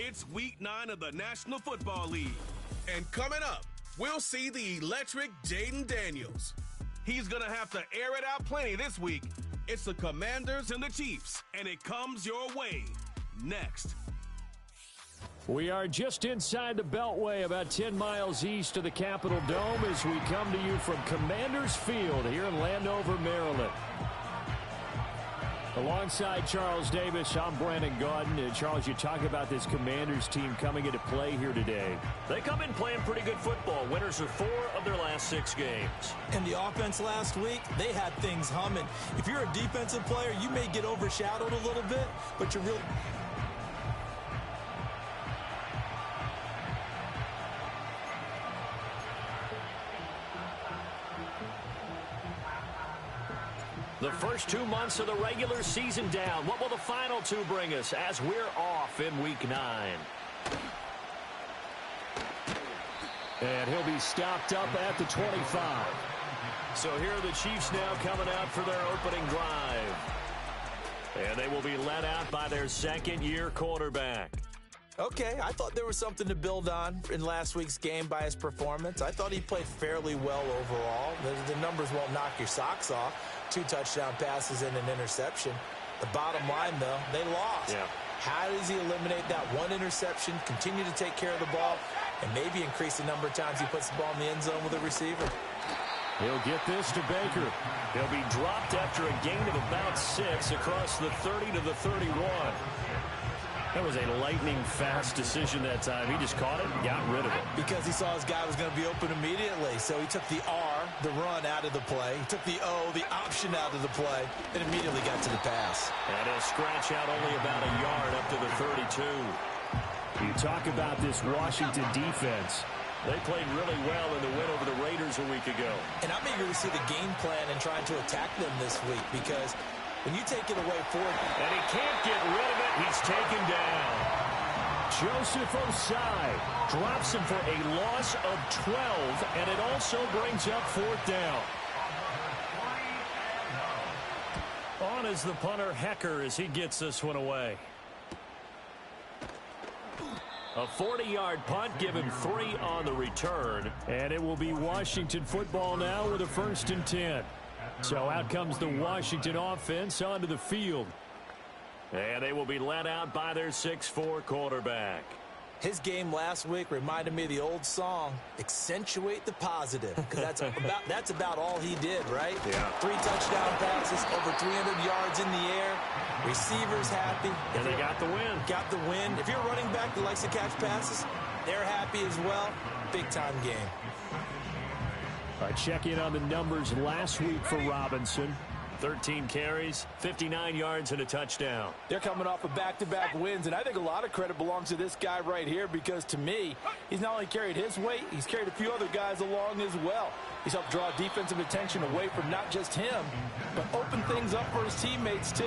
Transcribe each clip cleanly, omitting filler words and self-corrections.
It's Week 9 of the National Football League. And coming up, we'll see the electric Jaden Daniels. He's going to have to air it out plenty this week. It's the Commanders and the Chiefs, and it comes your way next. We are just inside the Beltway, about 10 miles east of the Capitol Dome, as we come to you from Commanders Field here in Landover, Maryland. Alongside Charles Davis, I'm Brandon Gaudin. And Charles, you talk about this Commanders team coming into play here today. They come in playing pretty good football. Winners of 4 of their last 6 games. And the offense last week, they had things humming. If you're a defensive player, you may get overshadowed a little bit, but you're really... The first 2 months of the regular season down. What will the final 2 bring us as we're off in Week 9? And he'll be stopped up at the 25. So here are the Chiefs now coming out for their opening drive. And they will be led out by their second-year quarterback. Okay, I thought there was something to build on in last week's game by his performance. I thought he played fairly well overall. The numbers won't knock your socks off. 2 touchdown passes and an interception. The bottom line, though, they lost. Yeah. How does he eliminate that 1 interception, continue to take care of the ball, and maybe increase the number of times he puts the ball in the end zone with a receiver? He'll get this to Baker. He'll be dropped after a gain of about 6 across the 30 to the 31. That was a lightning-fast decision that time. He just caught it and got rid of it. Because he saw his guy was going to be open immediately. So he took the R, the run, out of the play. He took the O, the option, out of the play, and immediately got to the pass. And he'll scratch out only about a yard up to the 32. You talk about this Washington defense. They played really well in the win over the Raiders a week ago. And I'm eager to see the game plan and trying to attack them this week because when you take it away forward. And he can't get rid of it. He's taken down. Joseph Osai drops him for a loss of 12, and it also brings up 4th down. On is the punter, Hecker, as he gets this one away. A 40-yard punt, give him 3 on the return. And it will be Washington football now with a 1st and 10. So out comes the Washington offense onto the field. And they will be led out by their 6'4" quarterback. His game last week reminded me of the old song, Accentuate the Positive, because that's about all he did, right? Yeah. 3 touchdown passes, over 300 yards in the air, receivers happy. And they got the win. Got the win. If you're a running back that likes to catch passes, they're happy as well. Big-time game. A check-in on the numbers last week for Robinson. 13 carries, 59 yards, and a touchdown. They're coming off of back-to-back wins, and I think a lot of credit belongs to this guy right here because, to me, he's not only carried his weight, he's carried a few other guys along as well. He's helped draw defensive attention away from not just him, but open things up for his teammates, too.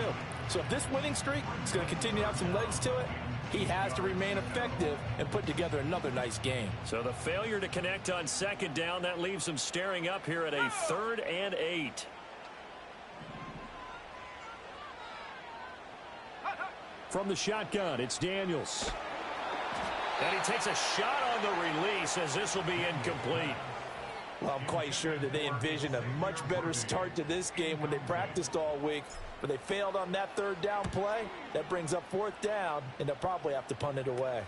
So if this winning streak is going to continue to have some legs to it, he has to remain effective and put together another nice game. So the failure to connect on 2nd down, that leaves him staring up here at a 3rd and 8. From the shotgun, it's Daniels. And he takes a shot on the release as this will be incomplete. Well, I'm quite sure that they envisioned a much better start to this game when they practiced all week, but they failed on that 3rd down play. That brings up 4th down, and they'll probably have to punt it away.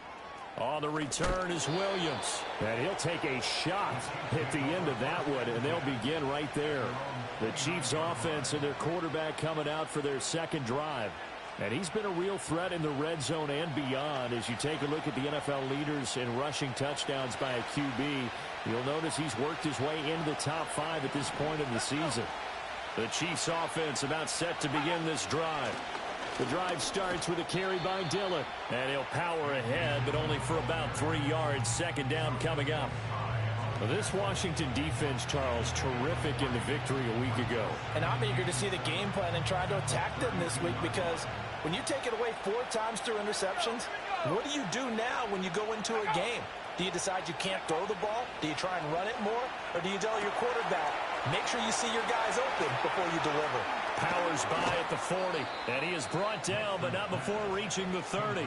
On the return is Williams. And he'll take a shot at the end of that one, and they'll begin right there. The Chiefs offense and their quarterback coming out for their 2nd drive. And he's been a real threat in the red zone and beyond. As you take a look at the NFL leaders in rushing touchdowns by a QB, you'll notice he's worked his way into the top 5 at this point in the season. The Chiefs offense about set to begin this drive. The drive starts with a carry by Dillon. And he'll power ahead, but only for about 3 yards. 2nd down coming up. This Washington defense, Charles, terrific in the victory a week ago. And I'm eager to see the game plan and try to attack them this week because when you take it away 4 times through interceptions, what do you do now when you go into a game? Do you decide you can't throw the ball? Do you try and run it more? Or do you tell your quarterback, make sure you see your guys open before you deliver? powers by at the 40. And he is brought down, but not before reaching the 30.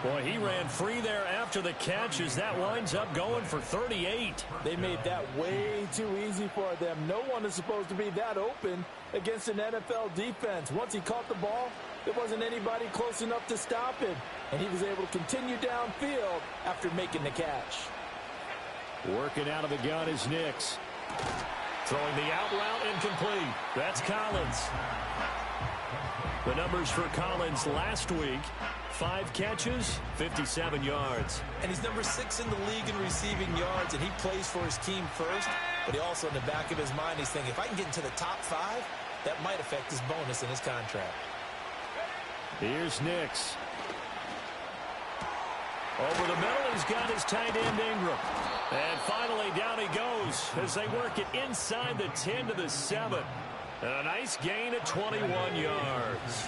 Boy, he ran free there after the catch as that winds up going for 38. They made that way too easy for them. No one is supposed to be that open against an NFL defense. Once he caught the ball, there wasn't anybody close enough to stop him. And he was able to continue downfield after making the catch. Working out of the gun is Nix. Throwing the out route incomplete. That's Collins. The numbers for Collins last week: 5 catches, 57 yards. And he's number 6 in the league in receiving yards, and he plays for his team first. But he also, in the back of his mind, he's thinking, if I can get into the top 5, that might affect his bonus in his contract. Here's Nix. Over the middle, he's got his tight end Ingram. And finally, down he goes as they work it inside the 10 to the 7. And a nice gain of 21 yards.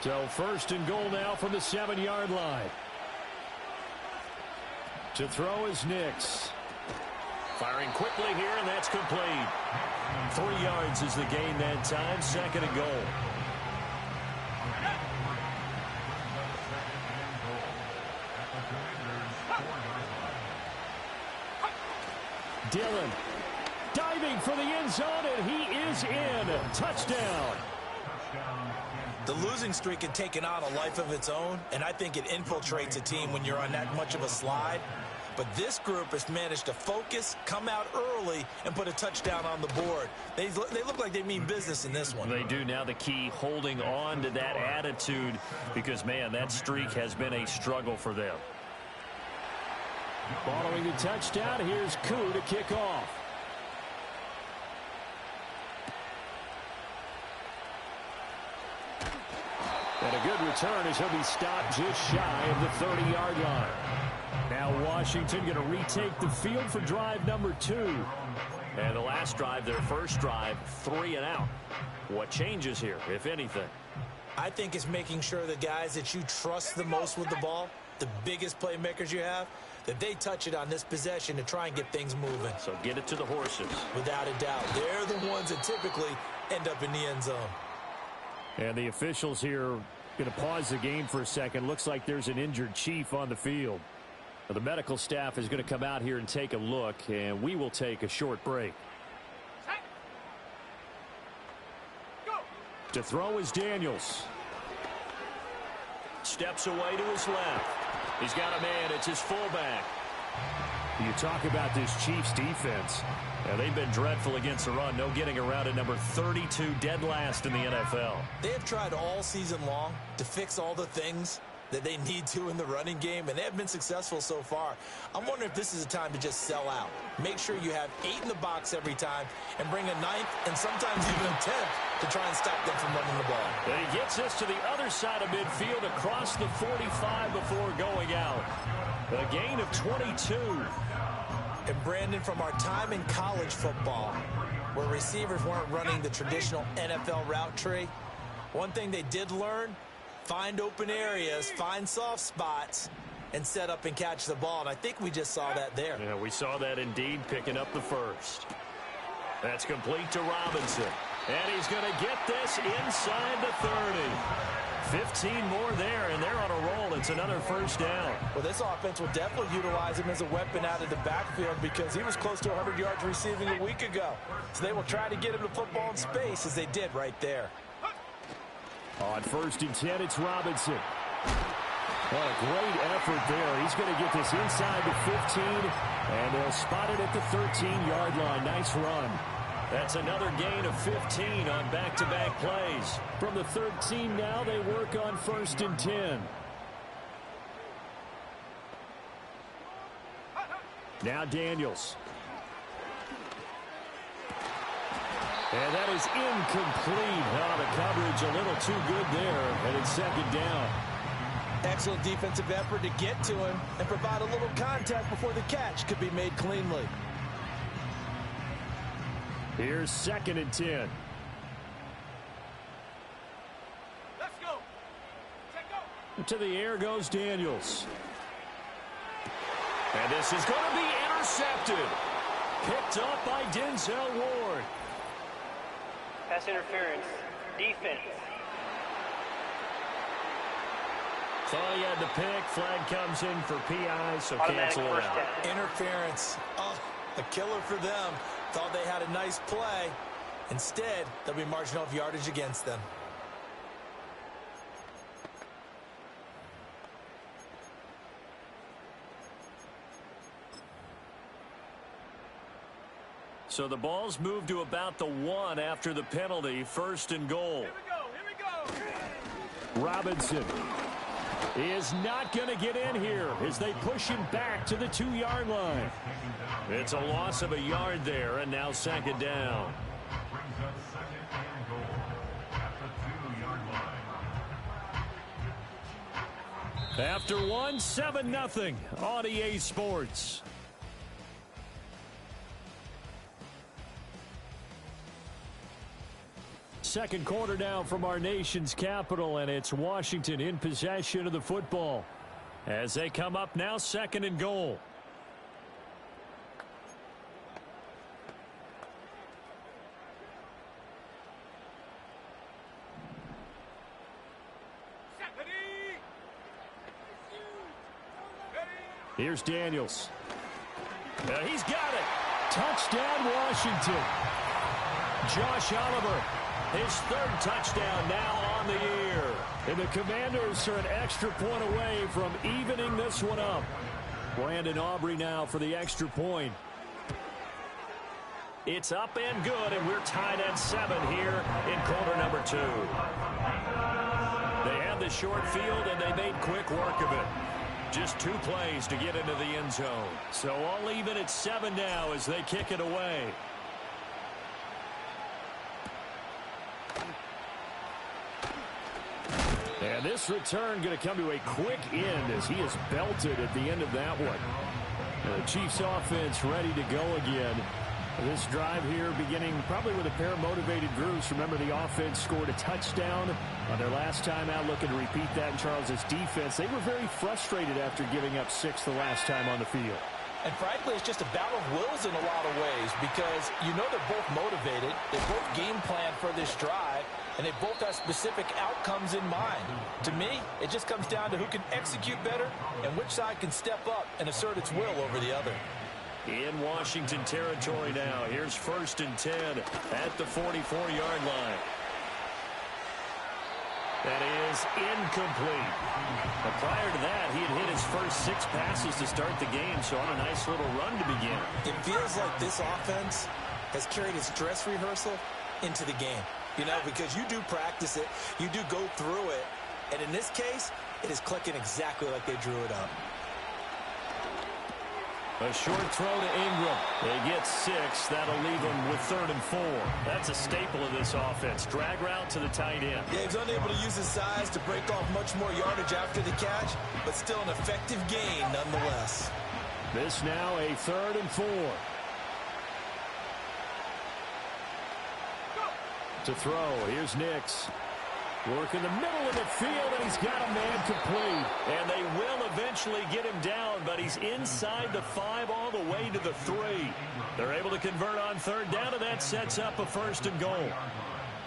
So first and goal now from the 7-yard line. To throw is Nix. Firing quickly here, and that's complete. 3 yards is the gain that time, 2nd and goal. Dillon diving for the end zone, and he is in. Touchdown. The losing streak had taken on a life of its own, and I think it infiltrates a team when you're on that much of a slide. But this group has managed to focus, come out early, and put a touchdown on the board. They look like they mean business in this one. They do. Now the key, holding on to that attitude, because, man, that streak has been a struggle for them. Following the touchdown, here's Koo to kick off. And a good return as he'll be stopped just shy of the 30-yard line. Now Washington going to retake the field for drive number 2. And the last drive, their first drive, 3 and out. What changes here, if anything? I think it's making sure the guys that you trust the most with the ball, the biggest playmakers you have, that they touch it on this possession to try and get things moving. So get it to the horses. Without a doubt. They're the ones that typically end up in the end zone. And the officials here going to pause the game for a second. Looks like there's an injured Chief on the field. The medical staff is going to come out here and take a look, and we will take a short break. To throw is Daniels. Steps away to his left. He's got a man. It's his fullback. You talk about this Chiefs defense. Yeah, they've been dreadful against the run. No getting around at number 32, dead last in the NFL. They have tried all season long to fix all the things that they need to in the running game, and they have been successful so far. I'm wondering if this is a time to just sell out. Make sure you have 8 in the box every time and bring a 9th and sometimes even a 10th to try and stop them from running the ball. And he gets us to the other side of midfield across the 45 before going out. A gain of 22. And Brandon, from our time in college football, where receivers weren't running the traditional NFL route tree, one thing they did learn: find open areas, find soft spots, and set up and catch the ball. And I think we just saw that there. Yeah, we saw that indeed, picking up the first. That's complete to Robinson. And he's going to get this inside the 30. 15 more there, and they're on a roll. It's another first down. Well, this offense will definitely utilize him as a weapon out of the backfield because he was close to 100 yards receiving a week ago. So they will try to get him the football in space, as they did right there. On 1st and 10, it's Robinson. What a great effort there. He's going to get this inside the 15, and they'll spot it at the 13-yard line. Nice run. That's another gain of 15 on back-to-back plays. From the 13 now, they work on 1st and 10. Now Daniels. And that is incomplete. Oh, the coverage a little too good there, and it's 2nd down. Excellent defensive effort to get to him and provide a little contact before the catch could be made cleanly. Here's 2nd and 10. Let's go. Check go. To the air goes Daniels. And this is going to be intercepted. Picked up by Denzel Ward. Pass interference. defense. Thought he had the pick. Flag comes in for PI, so Automatic cancel it first out. down. Interference. Oh, a killer for them. Thought they had a nice play. Instead, there'll be marginal yardage against them. So the ball's moved to about the 1 after the penalty. First and goal. Here we go. Robinson is not going to get in here as they push him back to the 2-yard line. It's a loss of a yard there, and now second down. After 1, 7-0 on EA Sports. Second quarter now from our nation's capital, and it's Washington in possession of the football as they come up now second and goal. Here's Daniels. He's got it. Touchdown, Washington. Josh Oliver, his third touchdown now on the year. And the Commanders are an extra point away from evening this one up. Brandon Aubrey now for the extra point. It's up and good, and we're tied at 7 here in quarter number 2. They had the short field, and they made quick work of it. Just 2 plays to get into the end zone. So all even at 7 now as they kick it away. And this return going to come to a quick end as he is belted at the end of that one. The Chiefs offense ready to go again. This drive here beginning probably with a pair of motivated groups. Remember, the offense scored a touchdown on their last time out, looking to repeat that in Charles's defense. They were very frustrated after giving up 6 the last time on the field. And frankly, it's just a battle of wills in a lot of ways because you know they're both motivated. They both game plan for this drive, and they both have specific outcomes in mind. To me, it just comes down to who can execute better and which side can step up and assert its will over the other. In Washington territory now. Here's first and 10 at the 44-yard line. That is incomplete. But prior to that, he had hit his first 6 passes to start the game, so on a nice little run to begin. It feels like this offense has carried its dress rehearsal into the game. You know, because you do practice it, you do go through it, and in this case, it is clicking exactly like they drew it up. A short throw to Ingram. They get 6. That'll leave them with 3rd and 4. That's a staple of this offense. Drag route to the tight end. Yeah, he's unable to use his size to break off much more yardage after the catch, but still an effective gain nonetheless. This now a 3rd and 4. To throw, here's Nix. Work in the middle of the field, and he's got a man complete. And they will eventually get him down, but he's inside the 5 all the way to the 3. They're able to convert on 3rd down, and that sets up a 1st and goal.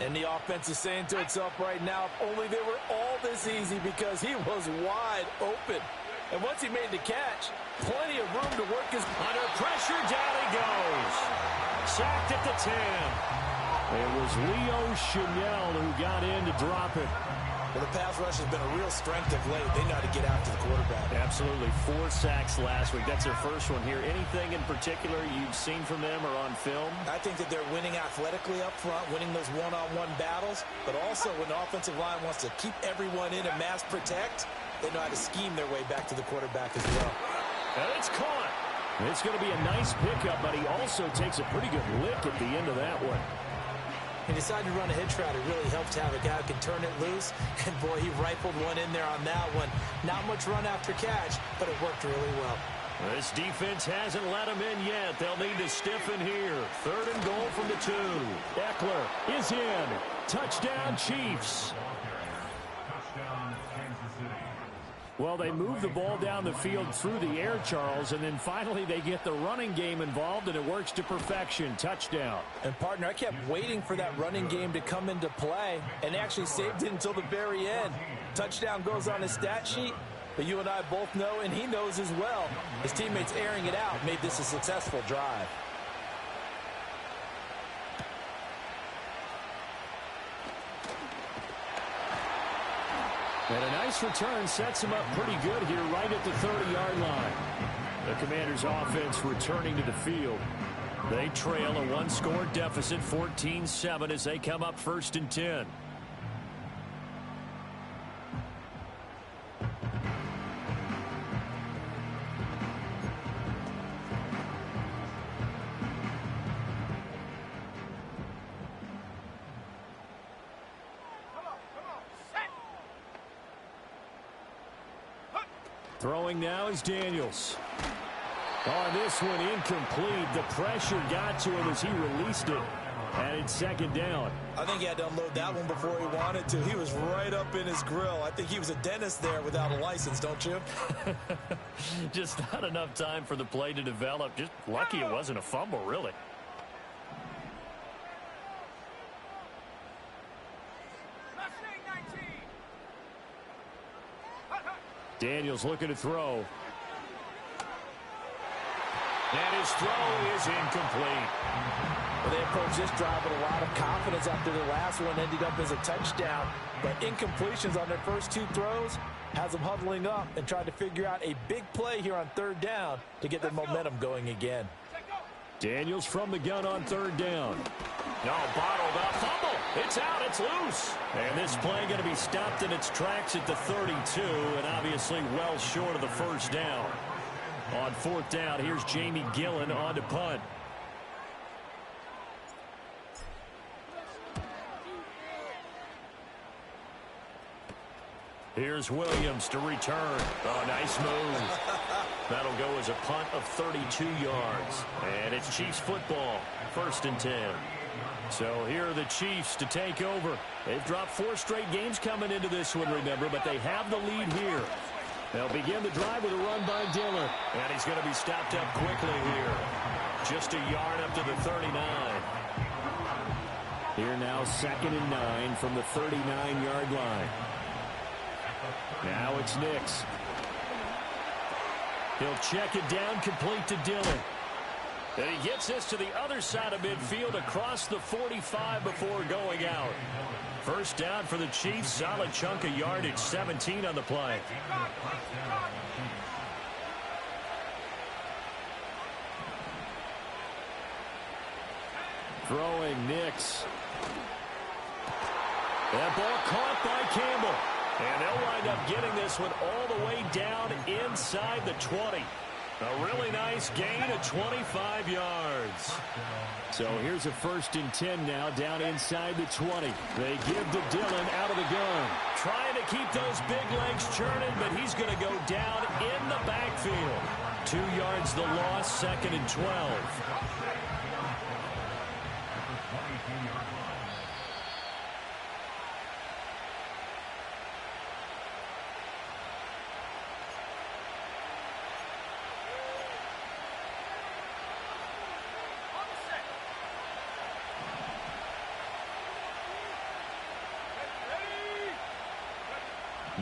And the offense is saying to itself right now, if only they were all this easy because he was wide open. And once he made the catch, plenty of room to work his... Under pressure, down he goes. Sacked at the 10. It was Leo Chanel who got in to drop it. Well, the pass rush has been a real strength of late. They know how to get after the quarterback. Absolutely. 4 sacks last week. That's their first one here. Anything in particular you've seen from them or on film? I think that they're winning athletically up front, winning those one-on-one battles, but also when the offensive line wants to keep everyone in and mass protect, they know how to scheme their way back to the quarterback as well. And it's caught. It's going to be a nice pickup, but he also takes a pretty good lick at the end of that one. He decided to run a hitch route. It really helped to have a guy who can turn it loose. And, boy, he rifled one in there on that one. Not much run after catch, but it worked really well. This defense hasn't let him in yet. They'll need to stiffen here. 3rd and goal from the 2. Eckler is in. Touchdown, Chiefs. Well, they move the ball down the field through the air, Charles, and then finally they get the running game involved, and it works to perfection. Touchdown. And, partner, I kept waiting for that running game to come into play, and actually saved it until the very end. Touchdown goes on his stat sheet, but you and I both know, and he knows as well, his teammates airing it out made this a successful drive. And a nice return sets him up pretty good here right at the 30-yard line. The Commanders' offense returning to the field. They trail a one-score deficit, 14-7, as they come up 1st and 10. Throwing now is Daniels. On this one, incomplete. The pressure got to him as he released it. And it's 2nd down. I think he had to unload that one before he wanted to. He was right up in his grill. I think he was a dentist there without a license, don't you? Just not enough time for the play to develop. Just lucky it wasn't a fumble, really. Daniels looking to throw. And his throw is incomplete. Well, they approached this drive with a lot of confidence after the last one ended up as a touchdown. But incompletions on their first 2 throws has them huddling up and trying to figure out a big play here on 3rd down to get their momentum going again. Daniels from the gun on 3rd down. No, bottled up. Fumble. It's out. It's loose. And this play going to be stopped in its tracks at the 32, and obviously well short of the 1st down. On 4th down, here's Jamie Gillen on to punt. Here's Williams to return. Oh, nice move. That'll go as a punt of 32 yards. And it's Chiefs football, 1st and 10. So here are the Chiefs to take over. They've dropped 4 straight games coming into this one, remember, but they have the lead here. They'll begin the drive with a run by Dillon. And he's going to be stopped up quickly here. Just a yard up to the 39. Here now 2nd and 9 from the 39-yard line. Now it's Nix. He'll check it down, complete to Dillon. And he gets this to the other side of midfield across the 45 before going out. 1st down for the Chiefs. Solid chunk of yardage, 17 on the play. Throwing Nix. That ball caught by Campbell. And they'll wind up getting this one all the way down inside the 20. A really nice gain of 25 yards. So here's a 1st and 10 now down inside the 20. They give to Dillon out of the gun. Trying to keep those big legs churning, but he's going to go down in the backfield. 2 yards the loss, 2nd and 12.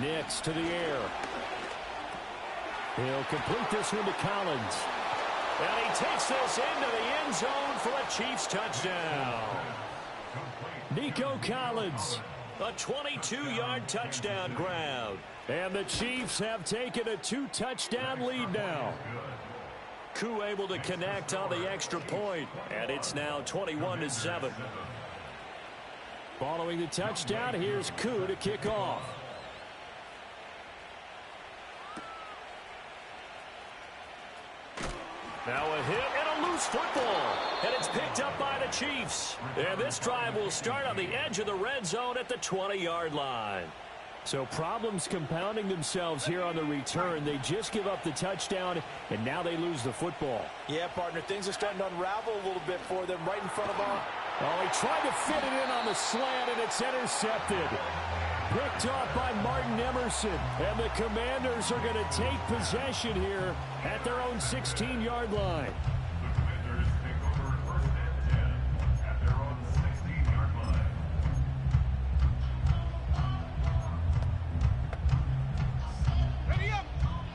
Nix to the air. He'll complete this one to Collins. And he takes this into the end zone for a Chiefs touchdown. Nico Collins. A 22-yard touchdown grab. And the Chiefs have taken a 2-touchdown lead now. Koo able to connect on the extra point. And it's now 21-7. Following the touchdown, here's Koo to kick off. Now a hit and a loose football. And it's picked up by the Chiefs. And this drive will start on the edge of the red zone at the 20-yard line. So problems compounding themselves here on the return. They just give up the touchdown, and now they lose the football. Yeah, partner, things are starting to unravel a little bit for them right in front of all. Oh, he tried to fit it in on the slant, and it's intercepted. picked off by Martin Emerson. And the Commanders are going to take possession here at their own 16-yard line.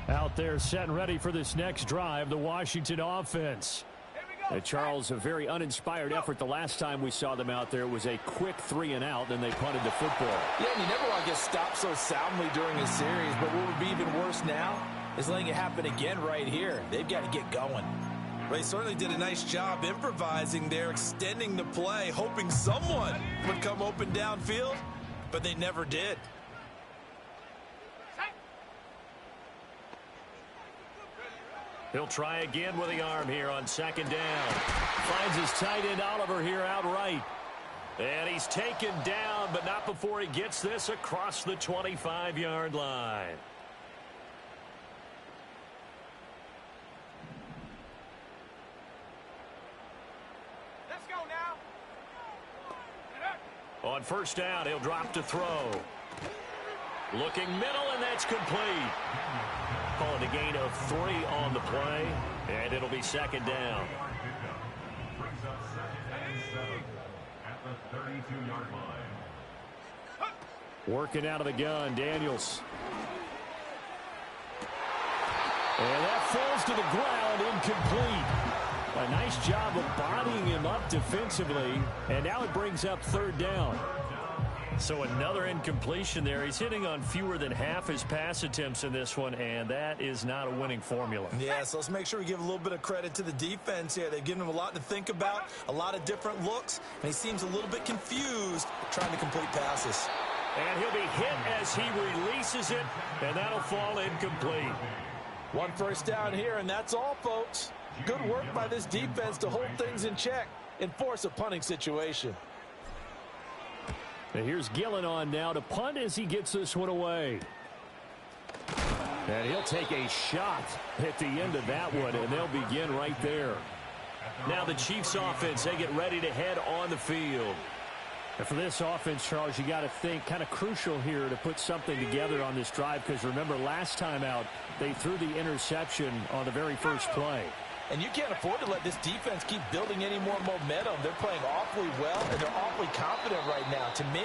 Out there set and ready for this next drive, the Washington offense. Charles, a very uninspired effort the last time we saw them out there. It was a quick 3-and-out, then they punted the football. Yeah, and you never want to get stopped so soundly during a series, but what would be even worse now is letting it happen again right here. They've got to get going. They certainly did a nice job improvising there, extending the play, hoping someone would come open downfield, but they never did. He'll try again with the arm here on second down. Finds his tight end Oliver here outright. And he's taken down, but not before he gets this across the 25-yard line. Let's go now. On first down, he'll drop to throw. Looking middle, and that's complete. Calling a gain of 3 on the play, and it'll be second down. Working out of the gun, Daniels. And that falls to the ground, incomplete. A nice job of bodying him up defensively, and now it brings up third down. So another incompletion there. He's hitting on fewer than half his pass attempts in this one, and that is not a winning formula. Yeah, so let's make sure we give a little bit of credit to the defense here. They've given him a lot to think about, a lot of different looks, and he seems a little bit confused trying to complete passes. And he'll be hit as he releases it, and that'll fall incomplete. One first down here, and that's all, folks. Good work by this defense to hold things in check and force a punting situation. And here's Gillen on now to punt as he gets this one away. And he'll take a shot at the end of that one, and they'll begin right there. Now the Chiefs offense, they get ready to head on the field. And for this offense, Charles, you got to think kind of crucial here to put something together on this drive, because remember last time out, they threw the interception on the very first play. And you can't afford to let this defense keep building any more momentum. They're playing awfully well, and they're awfully confident right now. To me,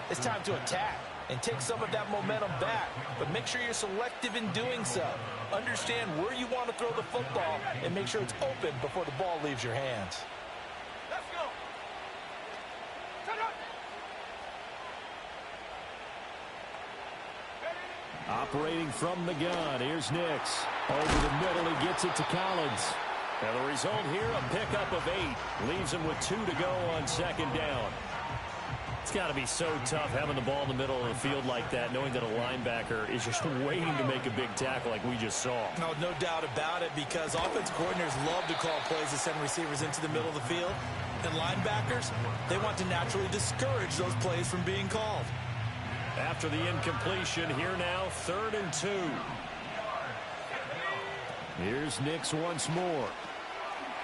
it's time to attack and take some of that momentum back. But make sure you're selective in doing so. Understand where you want to throw the football and make sure it's open before the ball leaves your hands. Let's go. Operating from the gun, here's Nix. Over the middle, he gets it to Collins. And the result here, a pickup of 8. Leaves him with 2 to go on second down. It's got to be so tough having the ball in the middle of the field like that, knowing that a linebacker is just waiting to make a big tackle like we just saw. No doubt about it, because offense coordinators love to call plays to send receivers into the middle of the field. And linebackers, they want to naturally discourage those plays from being called. After the incompletion, here now, 3rd and 2. Here's Nix once more.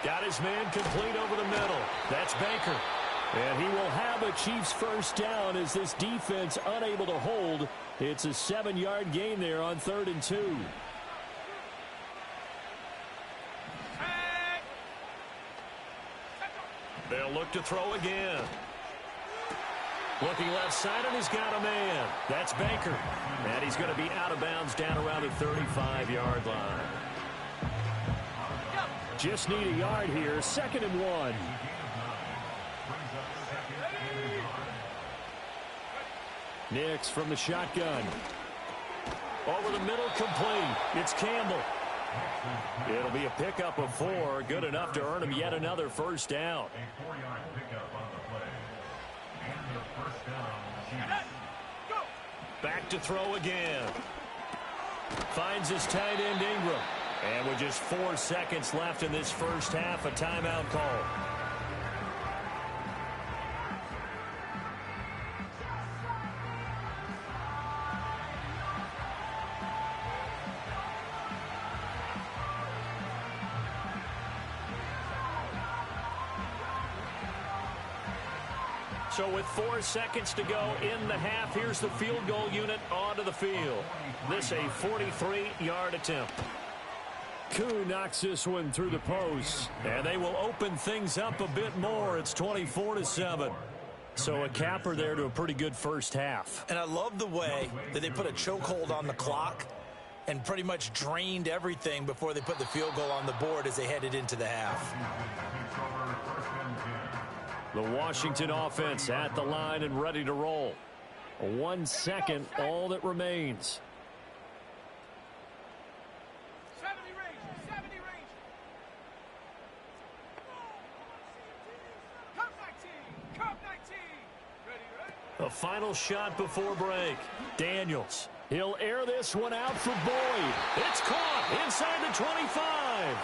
Got his man complete over the middle. That's Baker. And he will have a Chiefs first down as this defense unable to hold. It's a 7-yard gain there on 3rd and 2. They'll look to throw again. Looking left side, and he's got a man. That's Baker. And he's going to be out of bounds down around the 35-yard line. Just need a yard here. 2nd and 1. Nix from the shotgun. Over the middle, complete. It's Campbell. It'll be a pickup of 4. Good enough to earn him yet another first down. Back to throw again. Finds his tight end Ingram. And with just 4 seconds left in this first half, a timeout call. So with 4 seconds to go in the half, here's the field goal unit onto the field. This a 43-yard attempt. Koo knocks this one through the post. And they will open things up a bit more. It's 24-7. So a capper there to a pretty good first half. And I love the way that they put a chokehold on the clock and pretty much drained everything before they put the field goal on the board as they headed into the half. The Washington offense at the line and ready to roll. 1 second, all that remains. 70 range. Cup 19. Ready? A final shot before break. Daniels. He'll air this one out for Boyd. It's caught inside the 25.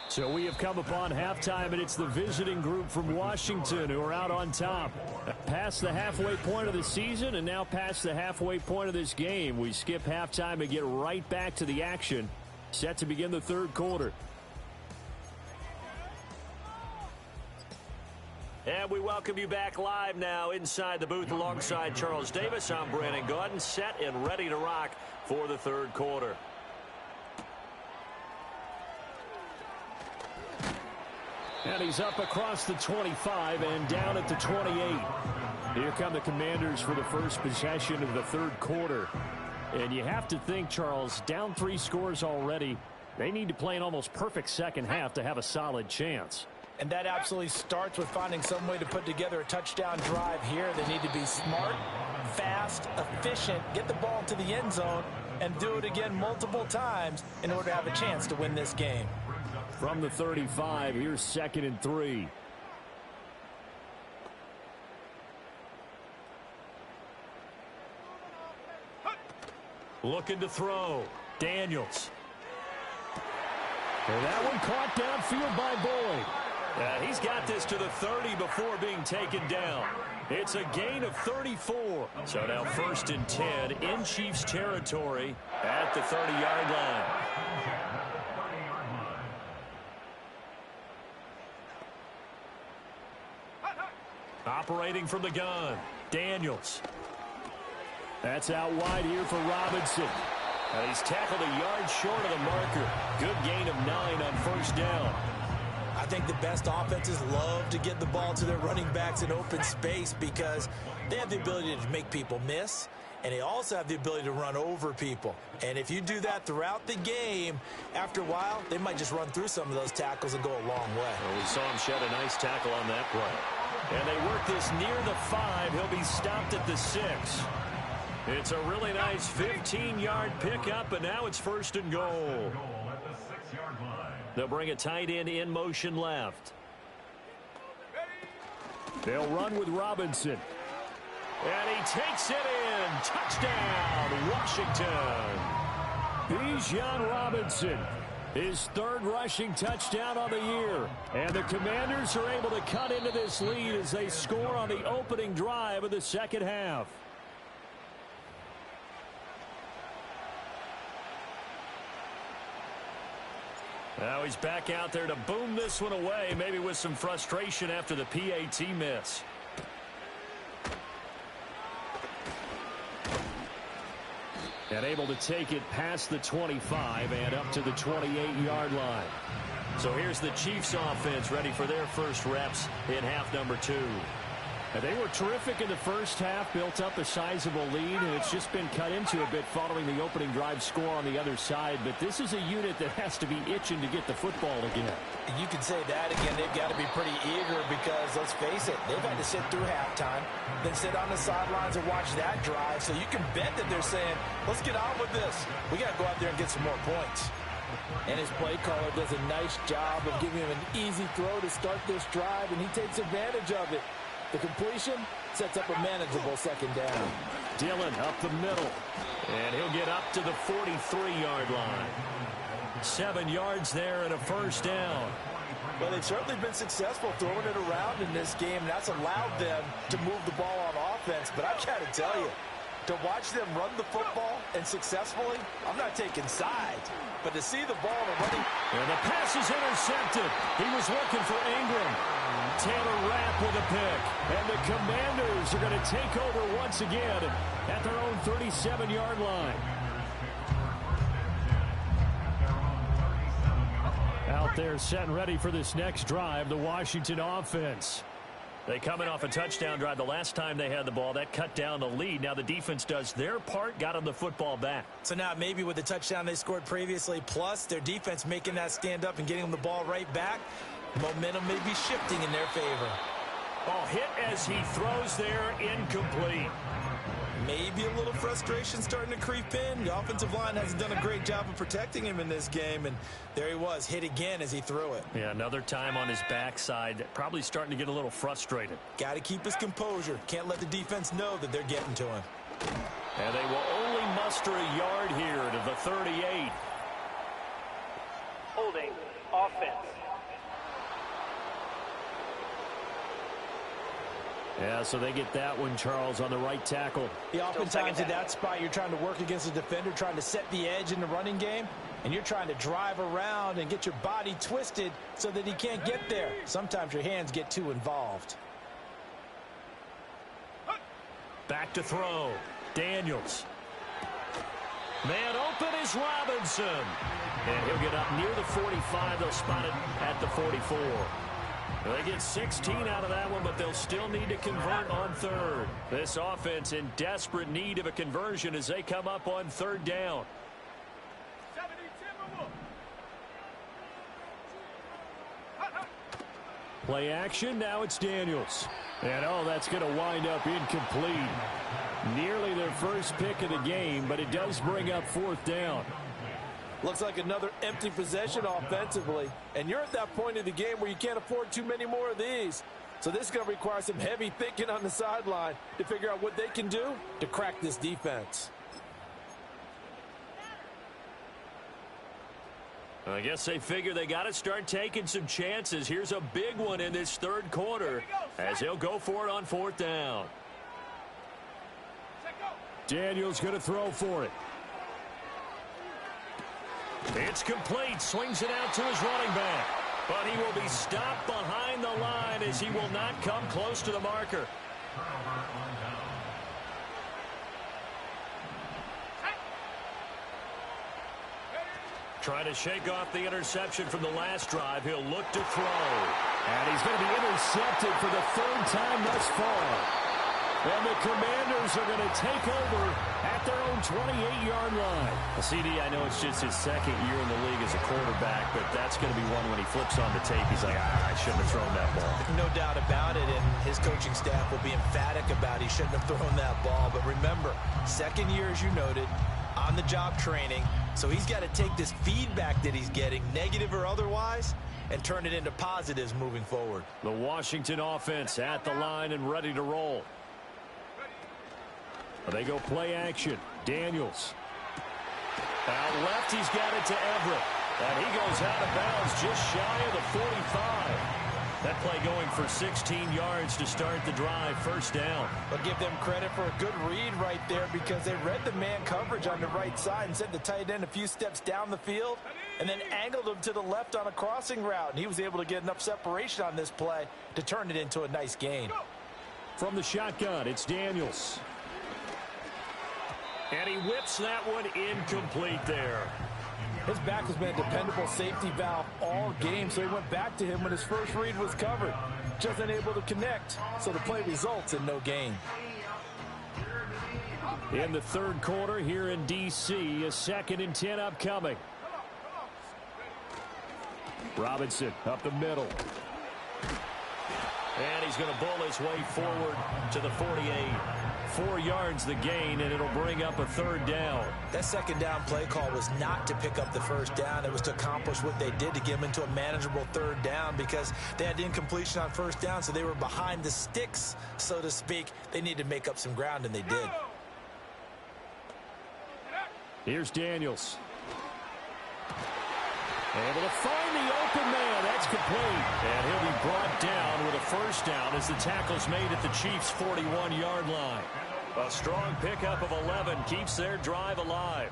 So we have come upon halftime, and it's the visiting group from Washington who are out on top. Past the halfway point of the season and now past the halfway point of this game. We skip halftime and get right back to the action. Set to begin the third quarter. And we welcome you back live now inside the booth alongside Charles Davis. I'm Brandon Gaudin, set and ready to rock for the third quarter. And he's up across the 25 and down at the 28. Here come the Commanders for the first possession of the third quarter. And you have to think, Charles, down 3 scores already. They need to play an almost perfect second half to have a solid chance. And that absolutely starts with finding some way to put together a touchdown drive here. They need to be smart, fast, efficient, get the ball to the end zone, and do it again multiple times in order to have a chance to win this game. From the 35, here's 2nd and 3. Looking to throw. Daniels. And that one caught downfield by Boyd. He's got this to the 30 before being taken down. It's a gain of 34. So now 1st and 10 in Chiefs territory at the 30-yard line. Operating from the gun, Daniels. That's out wide here for Robinson. And he's tackled a yard short of the marker. Good gain of 9 on 1st down. I think the best offenses love to get the ball to their running backs in open space because they have the ability to make people miss, and they also have the ability to run over people. And if you do that throughout the game, after a while, they might just run through some of those tackles and go a long way. Well, we saw him shed a nice tackle on that play. And they work this near the 5. He'll be stopped at the 6. It's a really nice 15-yard pickup, and now it's 1st and goal. They'll bring a tight end in motion left. They'll run with Robinson. And he takes it in. Touchdown, Washington. Bijan Robinson, his 3rd rushing touchdown on the year. And the Commanders are able to cut into this lead as they score on the opening drive of the second half. Now he's back out there to boom this one away, maybe with some frustration after the PAT miss. And able to take it past the 25 and up to the 28-yard line. So here's the Chiefs offense ready for their first reps in half number 2. And they were terrific in the first half, built up a sizable lead, and it's just been cut into a bit following the opening drive score on the other side. But this is a unit that has to be itching to get the football again. You could say that again. They've got to be pretty eager because, let's face it, they've had to sit through halftime, then sit on the sidelines and watch that drive. So you can bet that they're saying, let's get on with this. We got to go out there and get some more points. And his play caller does a nice job of giving him an easy throw to start this drive, and he takes advantage of it. The completion sets up a manageable 2nd down. Dillon up the middle. And he'll get up to the 43-yard line. 7 yards there and a 1st down. Well, they've certainly been successful throwing it around in this game, and that's allowed them to move the ball on offense. But I've got to tell you, To watch them run the football and successfully, I'm not taking sides. But to see the ball and running. And the pass is intercepted. He was looking for Ingram. Taylor Rapp with a pick. And the Commanders are going to take over once again at their own 37-yard line. Out there set and ready for this next drive, the Washington offense. They come in off a touchdown drive the last time they had the ball. That cut down the lead. Now the defense does their part, got them the football back. So now maybe with the touchdown they scored previously, plus their defense making that stand up and getting them the ball right back, momentum may be shifting in their favor. Oh, hit as he throws there, incomplete. Maybe a little frustration starting to creep in. The offensive line hasn't done a great job of protecting him in this game, and there he was, hit again as he threw it. Yeah, another time on his backside, probably starting to get a little frustrated. Got to keep his composure. Can't let the defense know that they're getting to him. And they will only muster a yard here to the 38. Holding offense. Yeah, so they get that one, Charles, on the right tackle. Yeah, oftentimes in that spot, you're trying to work against a defender, trying to set the edge in the running game, and you're trying to drive around and get your body twisted so that he can't get there. Sometimes your hands get too involved. Back to throw. Daniels. Man open is Robinson. And he'll get up near the 45. They'll spot it at the 44. They get 16 out of that one, but they'll still need to convert on third. This offense in desperate need of a conversion as they come up on third down. Play action, now it's Daniels. And, oh, that's going to wind up incomplete. Nearly their first pick of the game, but it does bring up fourth down. Looks like another empty possession offensively. And you're at that point of the game where you can't afford too many more of these. So this is going to require some heavy thinking on the sideline to figure out what they can do to crack this defense. I guess they figure they got to start taking some chances. Here's a big one in this third quarter as they'll go for it on fourth down. Daniels going to throw for it. It's complete. Swings it out to his running back. But he will be stopped behind the line as he will not come close to the marker. Trying to shake off the interception from the last drive. He'll look to throw. And he's going to be intercepted for the third time thus far. And the Commanders are going to take over at their own 28-yard line. Well, CD, I know it's just his second year in the league as a quarterback, but that's going to be one when he flips on the tape. He's like, I shouldn't have thrown that ball. No doubt about it, and his coaching staff will be emphatic about he shouldn't have thrown that ball. But remember, second year, as you noted, on-the-job training, so he's got to take this feedback that he's getting, negative or otherwise, and turn it into positives moving forward. The Washington offense at the line and ready to roll. They go play action. Daniels. Out left, he's got it to Everett. And he goes out of bounds just shy of the 45. That play going for 16 yards to start the drive, first down. But give them credit for a good read right there because they read the man coverage on the right side and sent the tight end a few steps down the field and then angled him to the left on a crossing route. And he was able to get enough separation on this play to turn it into a nice gain. From the shotgun, it's Daniels. And he whips that one incomplete there. His back has been a dependable safety valve all game, so he went back to him when his first read was covered. Just unable to connect, so the play results in no gain. In the third quarter here in D.C., a 2nd and 10 upcoming. Robinson up the middle. And he's going to bowl his way forward to the 48. 4 yards the gain, and it'll bring up a third down. That second down play call was not to pick up the first down. It was to accomplish what they did to get them into a manageable third down because they had incompletion on first down, so they were behind the sticks, so to speak. They needed to make up some ground, and they did. Here's Daniels. Able to find the open man. That's complete. And he'll be brought down with a first down as the tackle's made at the Chiefs' 41-yard line. A strong pickup of 11 keeps their drive alive.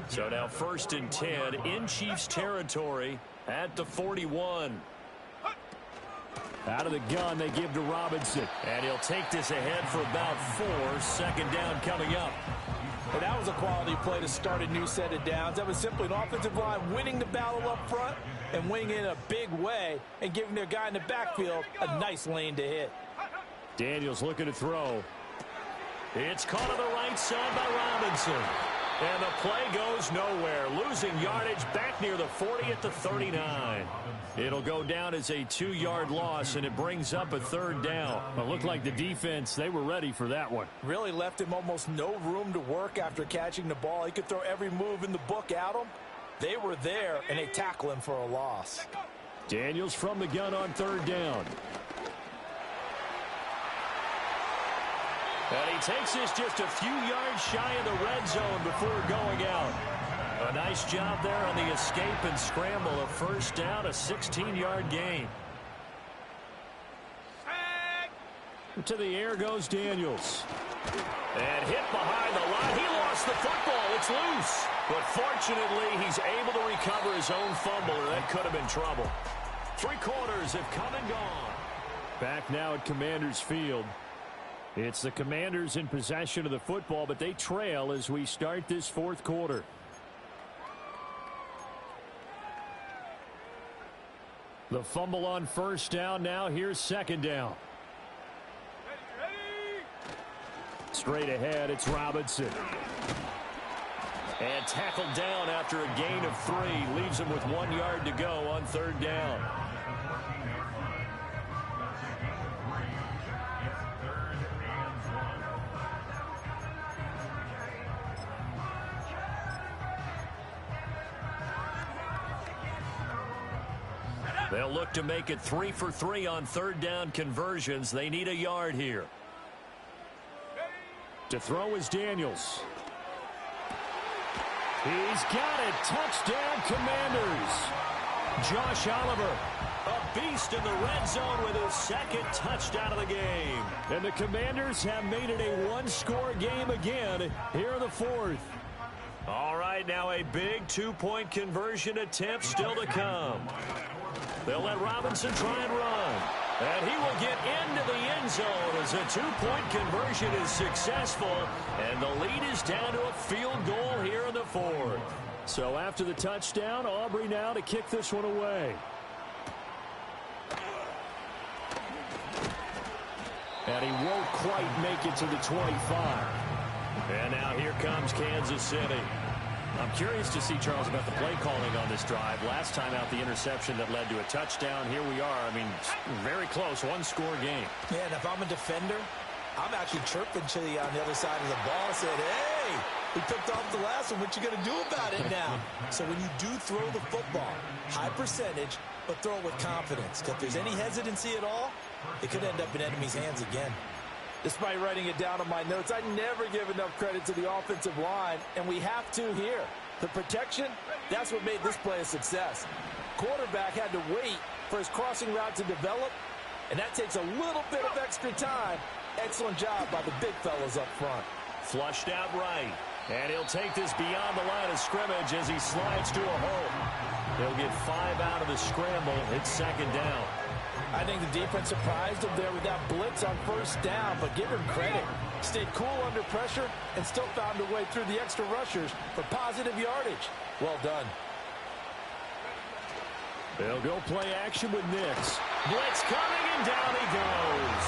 So now 1st and 10 in Chiefs territory at the 41. Out of the gun, they give to Robinson. And he'll take this ahead for about 4. 2nd down coming up. Well, that was a quality play to start a new set of downs. That was simply an offensive line winning the battle up front and winning it in a big way and giving their guy in the backfield a nice lane to hit. Daniels looking to throw. It's caught on the right side by Robinson. And the play goes nowhere. Losing yardage back near the 40 at the 39. It'll go down as a 2-yard loss, and it brings up a 3rd down. It looked like the defense, they were ready for that one. Really left him almost no room to work after catching the ball. He could throw every move in the book at him. They were there, and they tackle him for a loss. Daniels from the gun on 3rd down. And he takes this just a few yards shy of the red zone before going out. A nice job there on the escape and scramble. A 1st down, a 16-yard gain. To the air goes Daniels. And hit behind the line. He lost the football. It's loose. But fortunately, he's able to recover his own fumble, or that could have been trouble. 3 quarters have come and gone. Back now at Commanders Field. It's the Commanders in possession of the football, but they trail as we start this 4th quarter. The fumble on 1st down. Now here's 2nd down. Straight ahead, it's Robinson. And tackled down after a gain of 3. Leaves him with 1 yard to go on 3rd down. They'll look to make it 3 for 3 on 3rd down conversions. They need a yard here. To throw is Daniels. He's got it. Touchdown, Commanders. Josh Oliver, a beast in the red zone with his 2nd touchdown of the game. And the Commanders have made it a 1-score game again here in the 4th. All right, now a big 2-point conversion attempt still to come. They'll let Robinson try and run. And he will get into the end zone as a 2-point conversion is successful. And the lead is down to a field goal here in the 4th. So after the touchdown, Aubrey now to kick this one away. And he won't quite make it to the 25. And now here comes Kansas City. I'm curious to see, Charles, about the play calling on this drive. Last time out, the interception that led to a touchdown. Here we are. I mean, very close, 1-score game. Yeah, and if I'm a defender, I'm actually chirping to you on the other side of the ball. I said, hey, we picked off the last one. What you going to do about it now? So when you do throw the football, high percentage, but throw it with confidence. Because if there's any hesitancy at all, it could end up in enemy's hands again. Despite writing it down on my notes, I never give enough credit to the offensive line, and we have to here. The protection, that's what made this play a success. Quarterback had to wait for his crossing route to develop, and that takes a little bit of extra time. Excellent job by the big fellas up front. Flushed out right, and he'll take this beyond the line of scrimmage as he slides to a hole. He'll get 5 out of the scramble. It's 2nd down. I think the defense surprised him there with that blitz on 1st down, but give him credit. Stayed cool under pressure and still found a way through the extra rushers for positive yardage. Well done. They'll go play action with Nix. Blitz coming, and down he goes.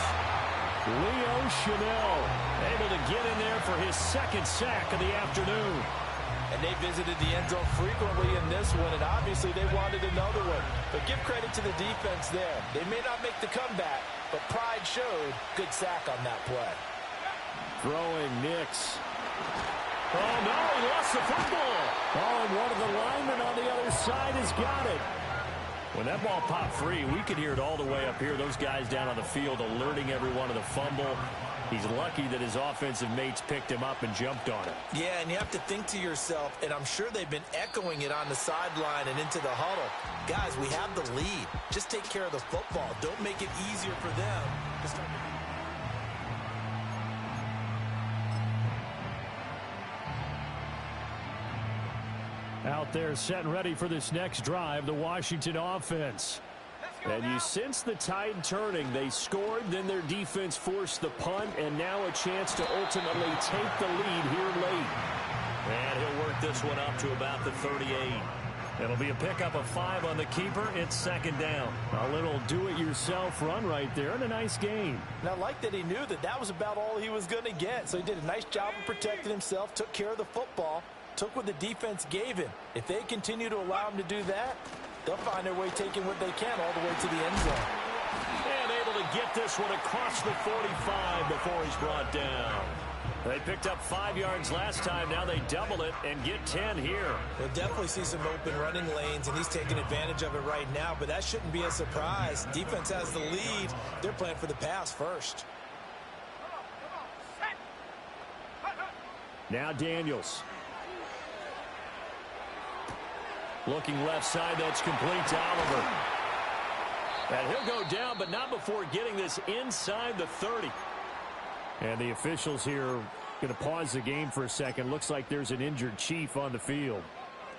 Leo Chanel able to get in there for his 2nd sack of the afternoon. And they visited the end zone frequently in this one, and obviously they wanted another one. But give credit to the defense there. They may not make the comeback, but pride showed. Good sack on that play. Throwing Nix. Oh, no, he lost the football. Oh, and one of the linemen on the other side has got it. When that ball popped free, we could hear it all the way up here. Those guys down on the field alerting everyone of the fumble. He's lucky that his offensive mates picked him up and jumped on it. Yeah, and you have to think to yourself, and I'm sure they've been echoing it on the sideline and into the huddle. Guys, we have the lead. Just take care of the football. Don't make it easier for them to start. Out there setting ready for this next drive, the Washington offense. And you sense the tide turning. They scored, then their defense forced the punt, and now a chance to ultimately take the lead here late. And he'll work this one up to about the 38. It'll be a pickup of 5 on the keeper. It's second down. A little do-it-yourself run right there, and a nice game. And I like that he knew that that was about all he was going to get. So he did a nice job of protecting himself, took care of the football, took what the defense gave him. If they continue to allow him to do that, they'll find their way taking what they can all the way to the end zone. And able to get this one across the 45 before he's brought down. They picked up 5 yards last time. Now they double it and get 10 here. We'll definitely see some open running lanes, and he's taking advantage of it right now, but that shouldn't be a surprise. Defense has the lead. They're playing for the pass first. Now Daniels. Looking left side, that's complete to Oliver. And he'll go down, but not before getting this inside the 30. And the officials here going to pause the game for a second. Looks like there's an injured Chief on the field.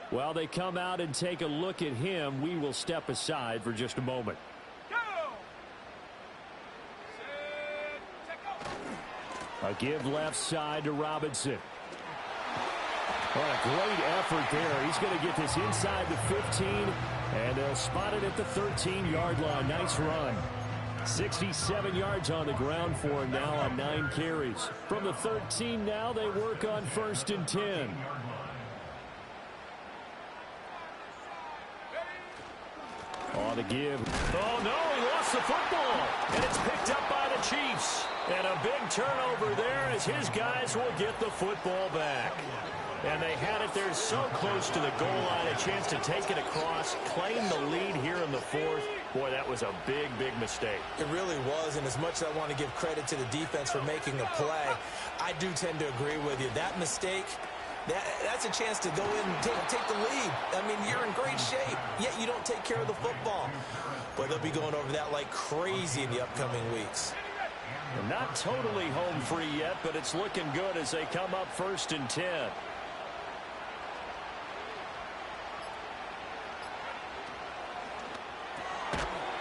While they come out and take a look at him, we will step aside for just a moment. A give left side to Robinson. What a great effort there. He's going to get this inside the 15, and they'll spot it at the 13-yard line. Nice run. 67 yards on the ground for him now on 9 carries. From the 13 now, they work on 1st and 10. On the give. Oh, no, he lost the football. And it's picked up by the Chiefs. And a big turnover there as his guys will get the football back. And they had it there so close to the goal line, a chance to take it across, claim the lead here in the 4th. Boy, that was a big, big mistake. It really was, and as much as I want to give credit to the defense for making a play, I do tend to agree with you. That mistake, that's a chance to go in and take the lead. I mean, you're in great shape, yet you don't take care of the football. But they'll be going over that like crazy in the upcoming weeks. And not totally home free yet, but it's looking good as they come up 1st and 10.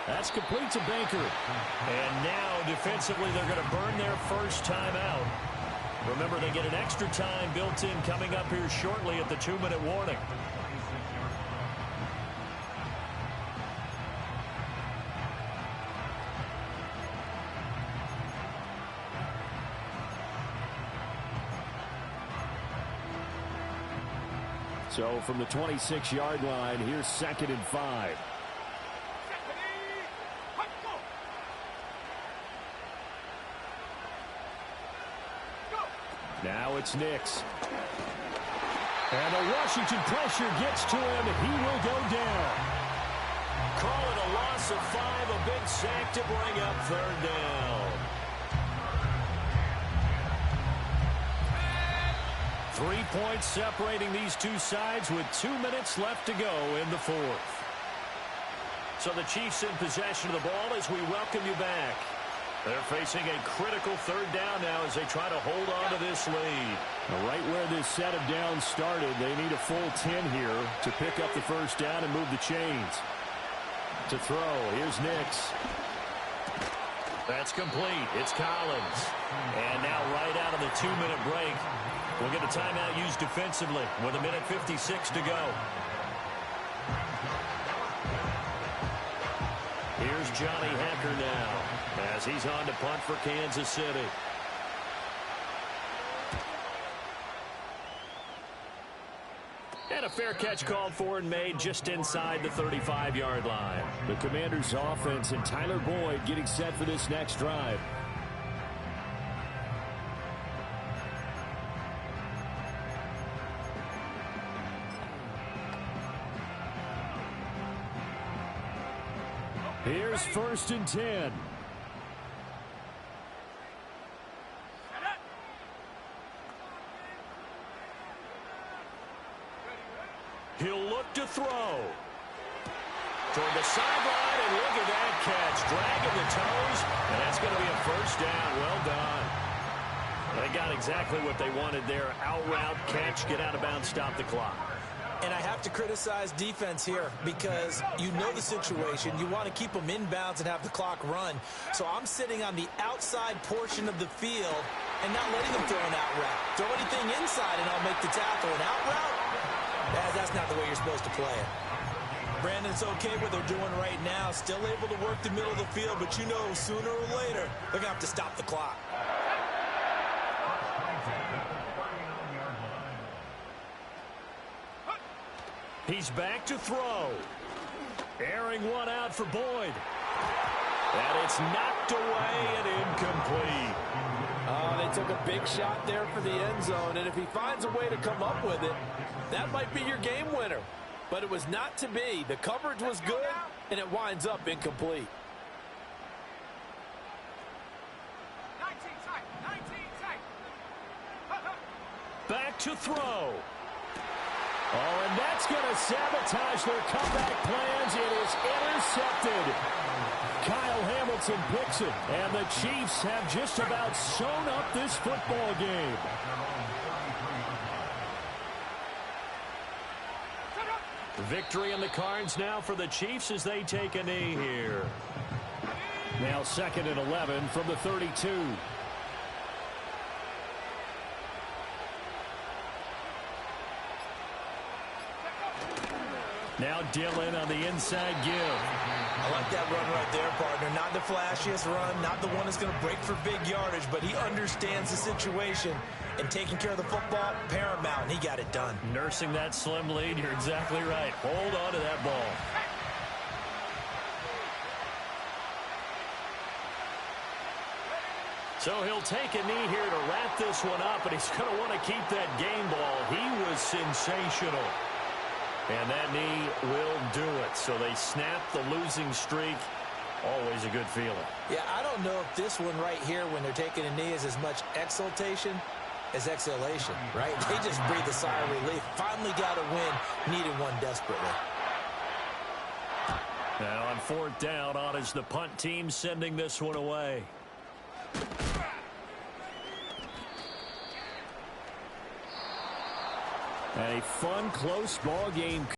That's complete to Baker. And now, defensively, they're going to burn their first time out. Remember, they get an extra time built in coming up here shortly at the 2-minute warning. So from the 26-yard line, here's 2nd and 5. Now it's Nix. And the Washington pressure gets to him, and he will go down. Call it a loss of 5, a big sack to bring up 3rd down. 3 points separating these two sides with 2 minutes left to go in the 4th. So the Chiefs in possession of the ball as we welcome you back. They're facing a critical 3rd down now as they try to hold on to this lead. Now right where this set of downs started, they need a full 10 here to pick up the 1st down and move the chains. To throw, here's Nix. That's complete. It's Collins. And now right out of the 2-minute break, we'll get a timeout used defensively with 1:56 to go. Here's Johnny Hacker now as he's on to punt for Kansas City. And a fair catch called for and made just inside the 35-yard line. The Commanders' offense and Tyler Boyd getting set for this next drive. Here's 1st and 10. He'll look to throw. Toward the sideline, and look at that catch. Dragging the toes, and that's going to be a 1st down. Well done. They got exactly what they wanted there. Out route, catch, get out of bounds, stop the clock. And I have to criticize defense here because you know the situation. You want to keep them inbounds and have the clock run. So I'm sitting on the outside portion of the field and not letting them throw an out route. Throw anything inside and I'll make the tackle. An out route? That's not the way you're supposed to play it. Brandon's okay what they're doing right now. Still able to work the middle of the field, but you know sooner or later they're going to have to stop the clock. He's back to throw. Airing one out for Boyd. And it's knocked away and incomplete. They took a big shot there for the end zone, and if he finds a way to come up with it, that might be your game winner. But it was not to be. The coverage was good, and it winds up incomplete. 19 tight. Back to throw. Oh, and that's going to sabotage their comeback plans. It is intercepted. Kyle Hamilton picks it, and the Chiefs have just about sewn up this football game. Victory in the cards now for the Chiefs as they take a knee here. Now 2nd and 11 from the 32. Now Dillon on the inside give. I like that run right there, partner. Not the flashiest run, not the one that's going to break for big yardage, but he understands the situation, and taking care of the football, paramount, and he got it done. Nursing that slim lead, you're exactly right. Hold on to that ball. So he'll take a knee here to wrap this one up, and he's going to want to keep that game ball. He was sensational. And that knee will do it. So they snap the losing streak. Always a good feeling. Yeah, I don't know if this one right here, when they're taking a knee, is as much exultation as exhalation, right? They just breathe a sigh of relief. Finally got a win. Needed one desperately. Now on 4th down, on is the punt team sending this one away. A fun, close ball game.